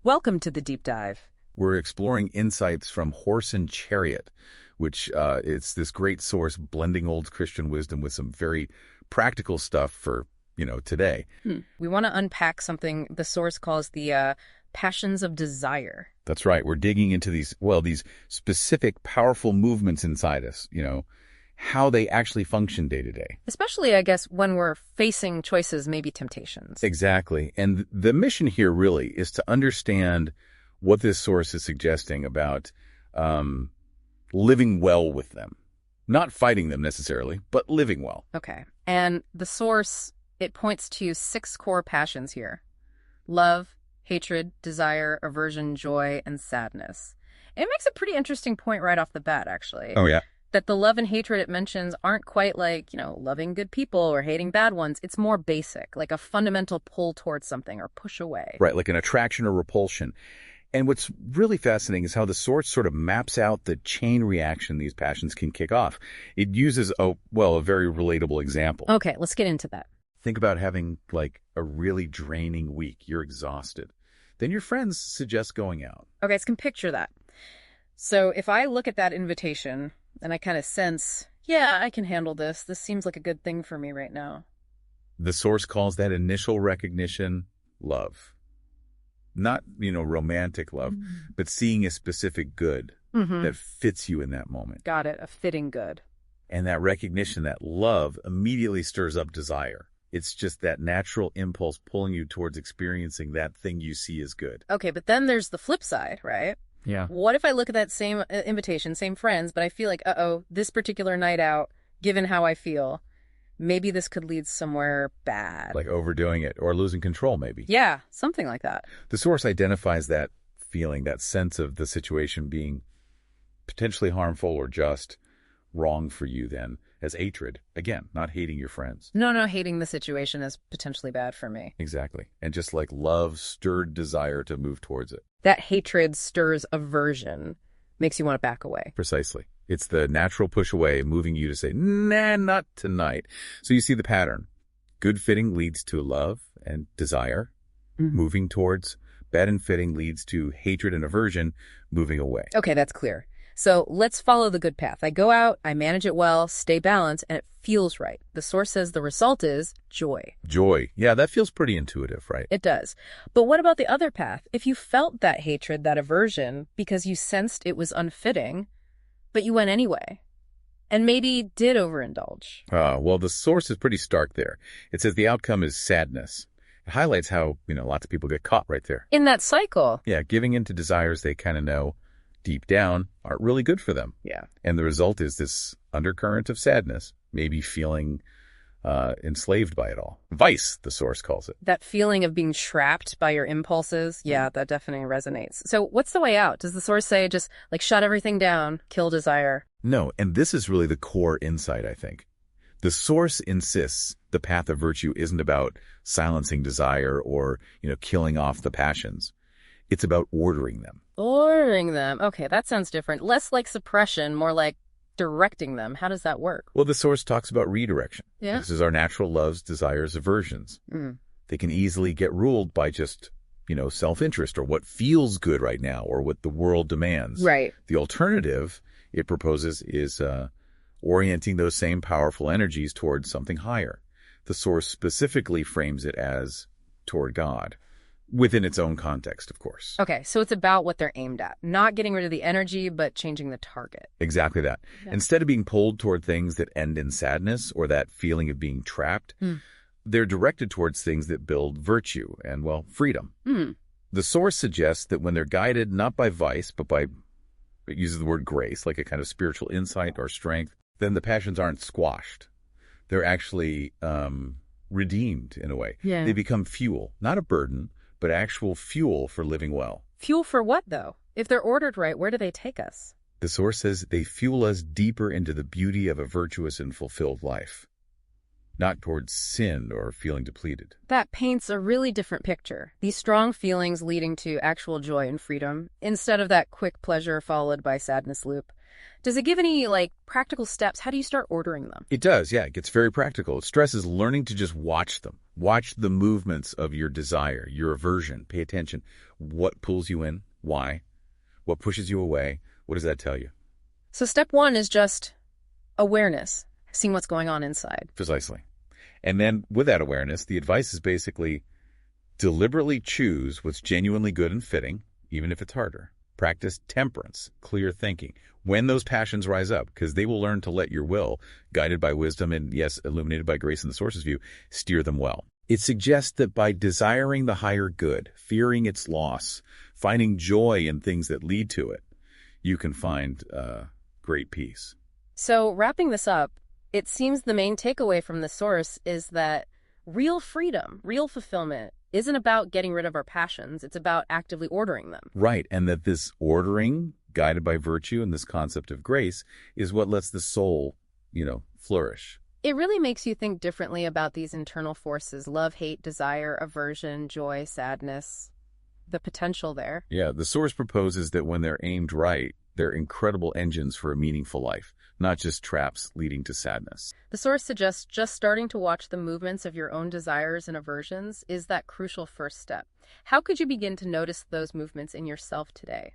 Welcome to the deep dive. We're exploring insights from Horse and Chariot, which it's this great source blending old Christian wisdom with some very practical stuff for, today. We want to unpack something the source calls the passions of desire. That's right. We're digging into these specific, powerful movements inside us, how they actually function day to day. Especially, I guess, when we're facing choices, maybe temptations. Exactly. And the mission here really is to understand what this source is suggesting about living well with them. Not fighting them necessarily, but living well. Okay. And the source, it points to 6 core passions here: love, hatred, desire, aversion, joy, and sadness. It makes a pretty interesting point right off the bat, actually. Oh, yeah. That the love and hatred it mentions aren't quite like, loving good people or hating bad ones. It's more basic, like a fundamental pull towards something or push away. Right, like an attraction or repulsion. And what's really fascinating is how the source sort of maps out the chain reaction these passions can kick off. It uses a very relatable example. Okay, let's get into that. Think about having a really draining week. You're exhausted. Then your friends suggest going out. Okay, I can picture that. So if I look at that invitation and I kind of sense, yeah, I can handle this. This seems like a good thing for me right now. The source calls that initial recognition love. Not, romantic love, but seeing a specific good that fits you in that moment. Got it. A fitting good. And that recognition, that love, immediately stirs up desire. It's just that natural impulse pulling you towards experiencing that thing you see as good. Okay, but then there's the flip side, right? Yeah. What if I look at that same invitation, same friends, but I feel like, this particular night out, given how I feel, maybe this could lead somewhere bad. Like overdoing it or losing control, maybe. Yeah, something like that. The source identifies that feeling, that sense of the situation being potentially harmful or just wrong for you then as hatred. Again, not hating your friends. No, hating the situation is potentially bad for me. Exactly. And just like love stirred desire to move towards it. That hatred stirs aversion, makes you want to back away. Precisely. It's the natural push away, moving you to say, nah, not tonight. So you see the pattern. Good fitting leads to love and desire, moving towards. Bad and fitting leads to hatred and aversion, moving away. Okay, that's clear. So let's follow the good path. I go out, I manage it well, stay balanced, and it feels right. The source says the result is joy. Joy. Yeah, that feels pretty intuitive, right? It does. But what about the other path? If you felt that hatred, that aversion, because you sensed it was unfitting, but you went anyway, and maybe did overindulge. The source is pretty stark there. It says the outcome is sadness. It highlights how, lots of people get caught right there. In that cycle. Yeah, giving in to desires they kind of know deep down aren't really good for them. Yeah. And the result is this undercurrent of sadness, maybe feeling enslaved by it all. Vice, the source calls it. That feeling of being trapped by your impulses, yeah, that definitely resonates. So what's the way out? Does the source say just shut everything down, kill desire? No, and this is really the core insight, I think. The source insists the path of virtue isn't about silencing desire or, killing off the passions. It's about ordering them. Ordering them. Okay, that sounds different. Less like suppression, more like directing them. How does that work? Well, the source talks about redirection. Yeah. This is our natural loves, desires, aversions. They can easily get ruled by just, self-interest or what feels good right now or what the world demands. Right. The alternative it proposes is orienting those same powerful energies towards something higher. The source specifically frames it as toward God. Within its own context, of course. Okay, so it's about what they're aimed at. Not getting rid of the energy, but changing the target. Exactly that. Yeah. Instead of being pulled toward things that end in sadness or that feeling of being trapped, they're directed towards things that build virtue and, freedom. The source suggests that when they're guided not by vice, but by, it uses the word grace, like a kind of spiritual insight or strength, then the passions aren't squashed. They're actually redeemed in a way. Yeah. They become fuel, not a burden, but actual fuel for living well. Fuel for what, though? If they're ordered right, where do they take us? The source says they fuel us deeper into the beauty of a virtuous and fulfilled life, not towards sin or feeling depleted. That paints a really different picture. These strong feelings leading to actual joy and freedom, instead of that quick pleasure followed by sadness loop. Does it give any, like, practical steps? How do you start ordering them? It does, yeah. It gets very practical. It stresses learning to just watch them. Watch the movements of your desire, your aversion. Pay attention. What pulls you in? Why? What pushes you away? What does that tell you? So step one is just awareness, seeing what's going on inside. Precisely. And then with that awareness, the advice is basically deliberately choose what's genuinely good and fitting, even if it's harder. Practice temperance, clear thinking, when those passions rise up, because they will learn to let your will, guided by wisdom and, yes, illuminated by grace in the source's view, steer them well. It suggests that by desiring the higher good, fearing its loss, finding joy in things that lead to it, you can find great peace. So wrapping this up, it seems the main takeaway from the source is that real freedom, real fulfillment, isn't about getting rid of our passions. It's about actively ordering them. Right, and that this ordering, guided by virtue and this concept of grace, is what lets the soul, flourish. It really makes you think differently about these internal forces: love, hate, desire, aversion, joy, sadness, the potential there. Yeah, the source proposes that when they're aimed right, they're incredible engines for a meaningful life, not just traps leading to sadness. The source suggests just starting to watch the movements of your own desires and aversions is that crucial first step. How could you begin to notice those movements in yourself today?